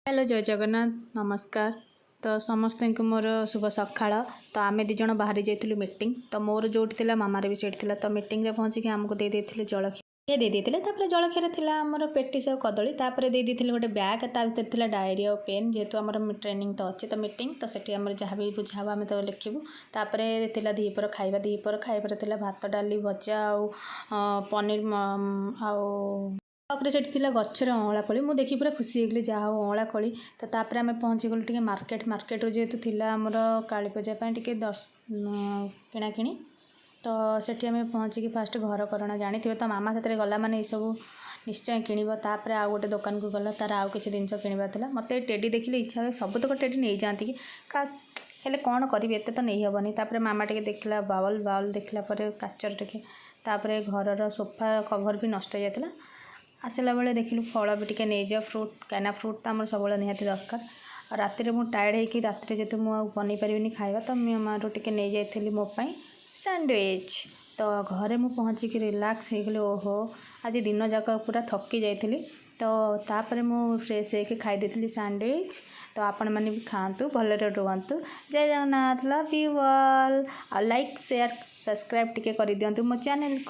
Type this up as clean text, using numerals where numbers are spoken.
Hello जय जगन्नाथ नमस्कार। तो समस्त को मोर शुभ सकाळ। तो आम दिज बाहरी जाइलु मीटिंग। तो मोर जो मामार भी सीट तो मीटिंग रे पहुँचिक आमको दे जलखिया दे देते जलखिया थी आमर पेटिस और कदली दे देते गोटे बैग भर डायरी और पेन जेहेतु आम ट्रेनिंग तो अच्छी तो मीटिंग तो सेठी आम जहाँ भी बुझा आम तो लिखू। दीपर खाइबार भात डाली भजा पनीर तापर सेठी गचर अँला कोली मुझे देखी पूरा खुशी होगी जहाँ हो अँला कोली। तो तापर आम पहुँची गलु टे मार्केट जेहेतु थिला आमर काली पूजा टे किणाकिणी। तो सेठी आम पहुँचिकी फास्ट घर करण जानी तो मामा साथ गला माने सब निश्चय किणव। तापर आउ गोटे दुकान को गला तार आउ किसी जिनस किणवार मत टेडी देखिले इच्छा हुए सब तक टेडी नहीं जाती कि खास हेल्ले कौन करी एत तो नहीं हेनी। तापर मामा टे देखला बाउल देखला काचर टे तापर घर सोफा कभर भी नष्ट हो जाता। आसला बेले देखिलु फल भी टे नहीं जा फ्रूट कहीं फ्रूट तो आम सब निहाती दरकार। राति मुझे टायर्ड होगी राति जेहतु मुझे बन पारि खाଇବା तो मामारू टे नहीं जाइली मोपाई सैंडविच। तो घरे मुझे पहुँचिकी रिलैक्स हो गली ओहो आज दिन जाक पूरा थकी जाइली। तो तापर मुझे फ्रेश होकर खाई सैंडविच। तो आपण मैंने भी खातु भलरे रुहतु। जय जगन्नाथ लव यू ऑल। आ लाइक शेयर सब्सक्राइब टिके कर दिंतु मो चैनल को।